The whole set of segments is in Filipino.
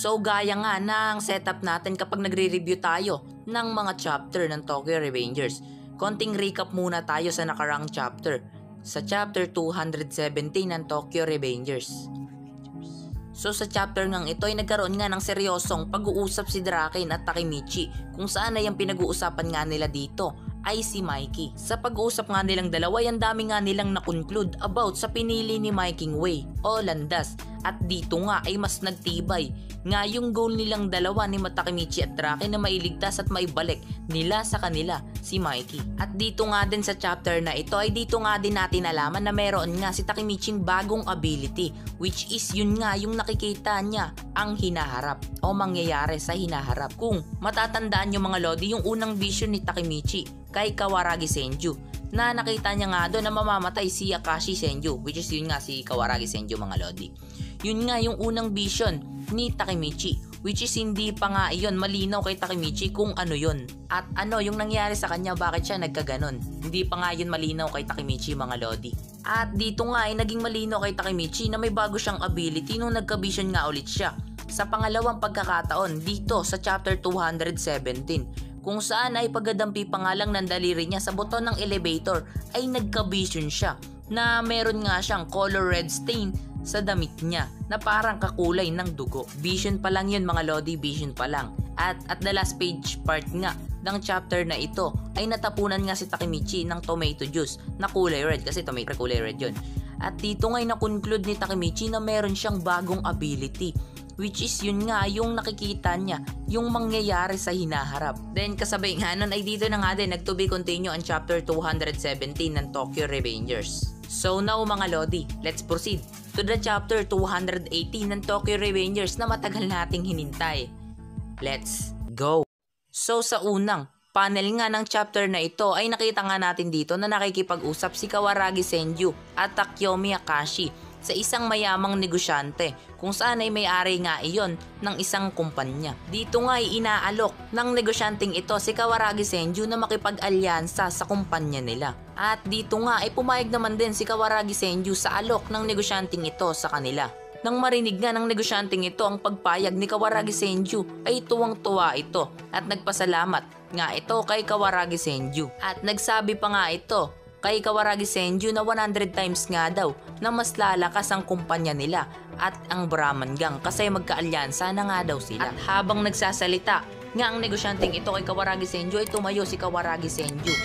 So gaya nga ng setup natin kapag nagre-review tayo ng mga chapter ng Tokyo Revengers, konting recap muna tayo sa nakarang chapter, sa chapter 217 ng Tokyo Revengers. So sa chapter ngang ito ay nagkaroon nga ng seryosong pag-uusap si Draken at Takemichi, kung saan ay ang pinag-uusapan nga nila dito ay si Mikey. Sa pag-uusap nga nilang dalawa, ang dami nga nilang na-conclude about sa pinili ni Mikey Way o landas, at dito nga ay mas nagtibay nga yung goal nilang dalawa ni Takemichi at Draken na mailigtas at maibalik nila sa kanila si Mikey. At dito nga din sa chapter na ito ay dito nga din natin nalaman na meron nga si Takemiching bagong ability, which is yun nga yung nakikita niya ang hinaharap o mangyayari sa hinaharap. Kung matatandaan nyo mga lodi, yung unang vision ni Takemichi kay Kawaragi Senju na nakita niya nga doon na mamamatay si Akashi Senju, which is yun nga si Kawaragi Senju mga lodi. Yun nga yung unang vision ni Takemichi, which is hindi pa nga iyon malinaw kay Takemichi kung ano yun at ano yung nangyari sa kanya, bakit siya nagkaganon. Hindi pa nga yun malinaw kay Takemichi mga lodi. At dito nga ay naging malinaw kay Takemichi na may bago siyang ability nung nagka-vision nga ulit siya sa pangalawang pagkakataon dito sa chapter 217, kung saan ay pagdadampi pa nga lang ng daliri niya sa buton ng elevator ay nagka-vision siya na meron nga siyang color red stain sa damit niya na parang kakulay ng dugo. Vision pa lang yun mga lodi, vision pa lang. At the last page part nga ng chapter na ito ay natapunan nga si Takemichi ng tomato juice na kulay red, kasi tomato kulay red yun. At dito nga ay na-conclude ni Takemichi na meron siyang bagong ability, which is yun nga yung nakikita niya yung mangyayari sa hinaharap. Then kasabay nga nun ay dito na nga din nag to be continue ang chapter 217 ng Tokyo Revengers. So now mga lodi, let's proceed to the chapter 218 ng Tokyo Revengers na matagal nating hinintay. Let's go! So sa unang panel nga ng chapter na ito ay nakita nga natin dito na nakikipag-usap si Kawaragi Senju at Takeyomi Akashi sa isang mayamang negosyante, kung saan ay may-ari nga iyon ng isang kumpanya. Dito nga ay inaalok ng negosyanteng ito si Kawaragi Senju na makipag-alyansa sa kumpanya nila. At dito nga ay pumayag naman din si Kawaragi Senju sa alok ng negosyanteng ito sa kanila. Nang marinig nga ng negosyanteng ito ang pagpayag ni Kawaragi Senju ay tuwang-tuwa ito at nagpasalamat nga ito kay Kawaragi Senju. At nagsabi pa nga ito kay Kawaragi Senju na 100 times nga daw na mas lalakas ang kumpanya nila at ang Brahman Gang kasi magkaalyansa na nga daw sila. At habang nagsasalita nga ang negosyanteng ito kay Kawaragi Senju ay tumayo si Kawaragi Senju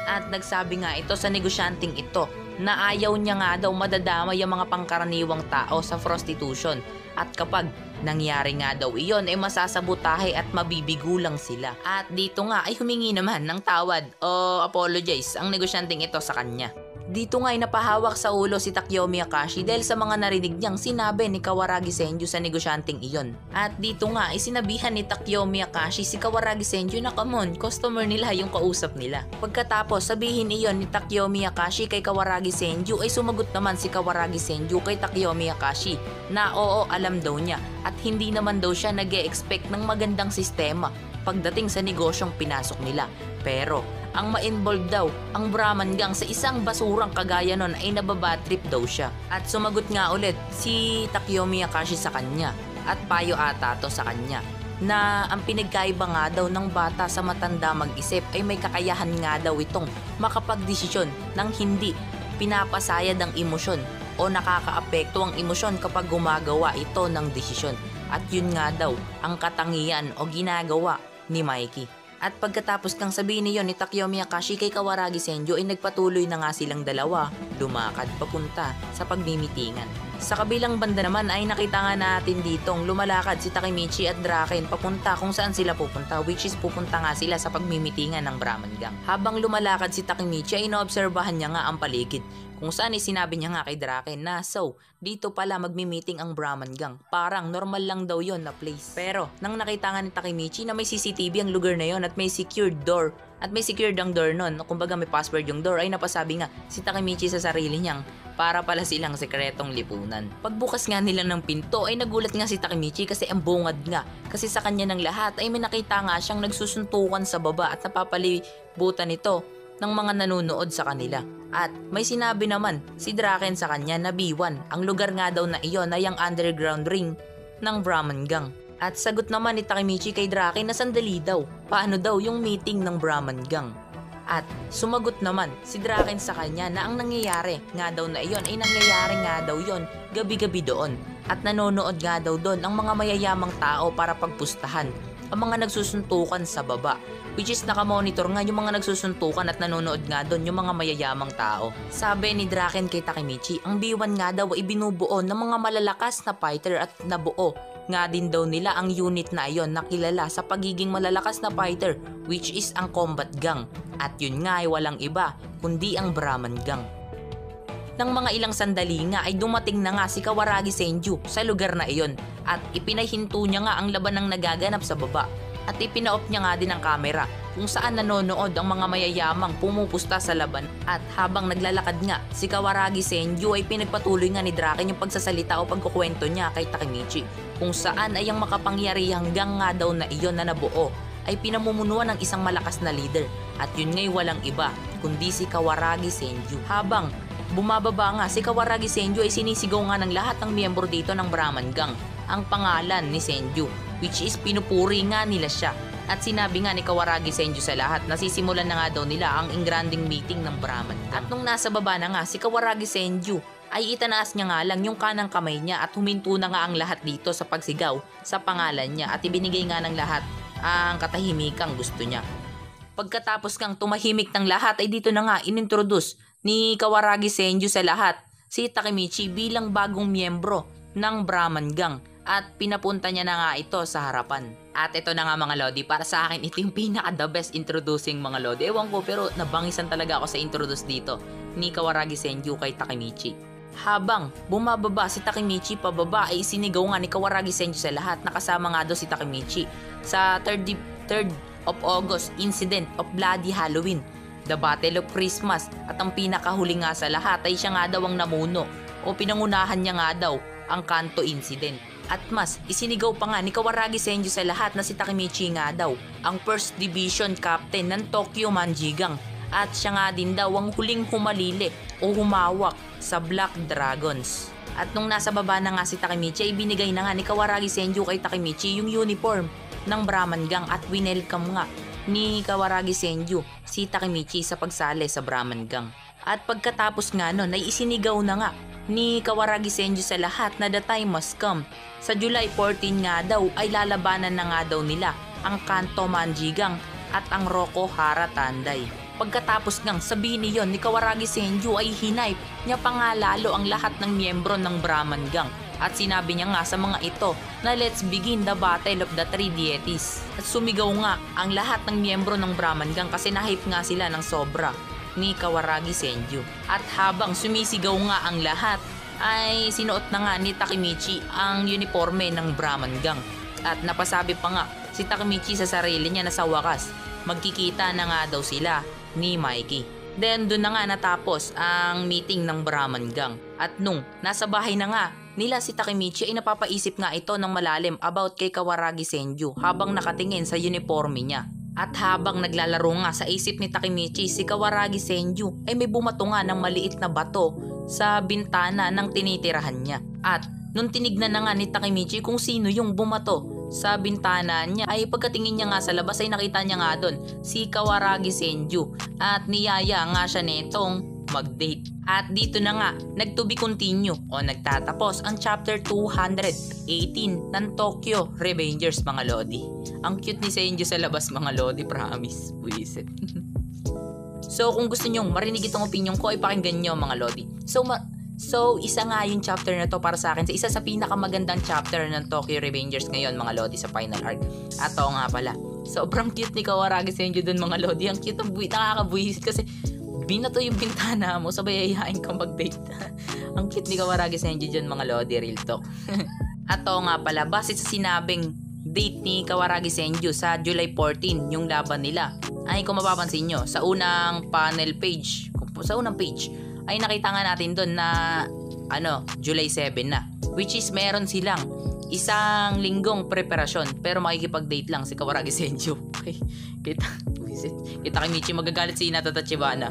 at nagsabi nga ito sa negosyanteng ito na ayaw niya nga daw madadamay ang mga pangkaraniwang tao sa prostitution at kapag nangyari nga daw iyon ay masasabutahe at mabibigulang sila. At dito nga ay humingi naman ng tawad o apologize ang negosyanteng ito sa kanya. Dito nga ay napahawak sa ulo si Takeyomi Akashi dahil sa mga narinig niyang sinabi ni Kawaragi Senju sa negosyanteng iyon. At dito nga ay sinabihan ni Takeyomi Akashi si Kawaragi Senju na come on, customer nila yung kausap nila. Pagkatapos sabihin iyon ni Takeyomi Akashi kay Kawaragi Senju ay sumagot naman si Kawaragi Senju kay Takeyomi Akashi na oo, alam daw niya at hindi naman daw siya nag-e-expect ng magandang sistema pagdating sa negosyong pinasok nila. Pero ang ma-involve daw ang Brahman Gang sa isang basurang kagaya nun ay nababadtrip daw siya. At sumagot nga ulit si Takeyomi Akashi sa kanya at payo ata to sa kanya na ang pinagkaiba nga daw ng bata sa matanda mag-isip ay may kakayahan nga daw itong makapagdesisyon ng hindi pinapasayad ang emosyon o nakakaapekto ang emosyon kapag gumagawa ito ng desisyon. At yun nga daw ang katangian o ginagawa ni Mikey. At pagkatapos kang sabihin niyon ni Takeyomi Akashi kay Kawaragi Senju ay nagpatuloy na nga silang dalawa lumakad papunta sa pagmimitingan. Sa kabilang banda naman ay nakita nga natin ditong lumalakad si Takemichi at Draken papunta kung saan sila pupunta, which is pupunta nga sila sa pagmimitingan ng Brahman Gang. Habang lumalakad si Takemichi ay naobserbahan niya nga ang paligid, kung saan ay sinabi niya nga kay Draken na so, dito pala magmi-meeting ang Brahman Gang. Parang normal lang daw yon na place. Pero nang nakita nga ni Takemichi na may CCTV ang lugar na yon at may secured door, at may secured ang door nun, kumbaga may password yung door, ay napasabi nga si Takemichi sa sarili niyang para pala silang sekretong lipunan. Pagbukas nga nila ng pinto ay nagulat nga si Takemichi kasi ang bungad nga. Kasi sa kanya ng lahat ay may nakita nga siyang nagsusuntukan sa baba at napapalibutan ito ng mga nanonood sa kanila. At may sinabi naman si Draken sa kanya na B1, ang lugar nga daw na iyon ay ang underground ring ng Brahman Gang. At sagot naman ni Takemichi kay Draken na sandali daw, paano daw yung meeting ng Brahman Gang. At sumagot naman si Draken sa kanya na ang nangyayari nga daw na iyon ay nangyayari nga daw yon gabi-gabi doon. At nanonood nga daw doon ang mga mayayamang tao para pagpustahan ang mga nagsusuntukan sa baba. Which is nakamonitor nga yung mga nagsusuntukan at nanonood nga doon yung mga mayayamang tao. Sabi ni Draken kay Takemichi, ang B1 nga daw ay binubuo ng mga malalakas na fighter at nabuo nga din daw nila ang unit na iyon na kilala sa pagiging malalakas na fighter, which is ang Combat Gang. At yun nga ay walang iba kundi ang Brahman Gang. Nang mga ilang sandali nga ay dumating na nga si Kawaragi Senju sa lugar na iyon at ipinahinto niya nga ang laban ng nagaganap sa baba. At ipina-off niya nga din ang kamera kung saan nanonood ang mga mayayamang pumupusta sa laban. At habang naglalakad nga, si Kawaragi Senju ay pinagpatuloy nga ni Draken yung pagsasalita o pagkukwento niya kay Takemichi kung saan ay ang makapangyarihang gang nga daw na iyon na nabuo ay pinamumunuan ng isang malakas na leader. At yun nga'y walang iba kundi si Kawaragi Senju. Habang bumababa nga si Kawaragi Senju ay sinisigaw nga ng lahat ng miyembro dito ng Brahman Gang ang pangalan ni Senju, which is pinupuri nga nila siya. At sinabi nga ni Kawaragi Senju sa lahat na sisimulan na nga daw nila ang engranding meeting ng Brahman. At nung nasa baba na nga si Kawaragi Senju ay itanaas niya nga lang yung kanang kamay niya at huminto na nga ang lahat dito sa pagsigaw sa pangalan niya at ibinigay nga ng lahat ang katahimikang gusto niya. Pagkatapos kang tumahimik ng lahat ay dito na nga inintroduce ni Kawaragi Senju sa lahat si Takemichi bilang bagong miyembro ng Brahman Gang at pinapunta niya na nga ito sa harapan. At ito na nga mga Lodi, para sa akin ito yung pinaka the best introducing mga Lodi. Ewan ko pero nabangisan talaga ako sa introduce dito ni Kawaragi Senju kay Takemichi. Habang bumababa si Takemichi pababa ay isinigaw nga ni Kawaragi Senju sa lahat, nakasama nga daw si Takemichi sa 3rd of August incident of Bloody Halloween, the Battle of Christmas, at ang pinakahuli nga sa lahat ay siya nga daw ang namuno o pinangunahan niya nga daw ang Kanto Incident. At mas isinigaw pa nga ni Kawaragi Senju sa lahat na si Takemichi nga daw ang 1st Division Captain ng Tokyo Manjigang at siya nga din daw ang huling humalili o humawak sa Black Dragons. At nung nasa baba na nga si Takemichi ay binigay na nga ni Kawaragi Senju kay Takemichi yung uniform ng Brahman Gang at winelcome nga ni Kawaragi Senju si Takemichi sa pagsali sa Brahman Gang. At pagkatapos nga nun ay isinigaw na nga ni Kawaragi Senju sa lahat na the time must come. Sa July 14 nga daw ay lalabanan na nga daw nila ang Kanto Manjigang at ang Roko Hara Tanday. Pagkatapos ngang sabihin niyon ni Kawaragi Senju ay hinipe niya pa nga lalo ang lahat ng miyembro ng Brahman Gang. At sinabi niya nga sa mga ito na let's begin the battle of the three deities. At sumigaw nga ang lahat ng miyembro ng Brahman Gang kasi nahype nga sila ng sobra ni Kawaragi Senju. At habang sumisigaw nga ang lahat ay sinuot na nga ni Takemichi ang uniforme ng Brahman Gang. At napasabi pa nga si Takemichi sa sarili niya na sa wakas magkikita na nga daw sila ni Mikey. Then doon na nga natapos ang meeting ng Brahman Gang. At nung nasa bahay na nga nila si Takemichi ay napapaisip nga ito ng malalim about kay Kawaragi Senju habang nakatingin sa uniforme niya. At habang naglalaro nga sa isip ni Takemichi si Kawaragi Senju ay may bumato nga ng maliit na bato sa bintana ng tinitirahan niya. At nung tinignan na nga ni Takemichi kung sino yung bumato sa bintana niya ay pagkatingin niya nga sa labas ay nakita niya nga doon si Kawaragi Senju at niyaya nga siya netong mag-date. At dito na nga nag-to be continue o nagtatapos ang chapter 218 ng Tokyo Revengers mga Lodi. Ang cute ni Senju sa labas mga Lodi, promise. Buisit. So kung gusto nyong marinig itong opinion ko ay pakinggan nyo mga Lodi. So isa nga yung chapter na to para sa akin sa isa sa pinakamagandang chapter ng Tokyo Revengers ngayon mga Lodi sa final arc. At oo nga pala, sobrang cute ni Kawaragi Senju dun mga Lodi. Ang cute ng nakakabuisit kasi binato yung bintana mo sabay ayain kang mag-date. Ang cute ni Kawaragi Senju dyan mga Lodi, real talk. At oo nga pala, base sa sinabing date ni Kawaragi Senju sa July 14 yung laban nila ay kung mapapansin nyo sa unang panel page, sa unang page ay nakita nga natin doon na July 7 na, which is meron silang isang linggong preparasyon pero makikipag-date lang si Kawaragi Senju. Okay, kita Takemichi magagalit si Hinata Tachibana.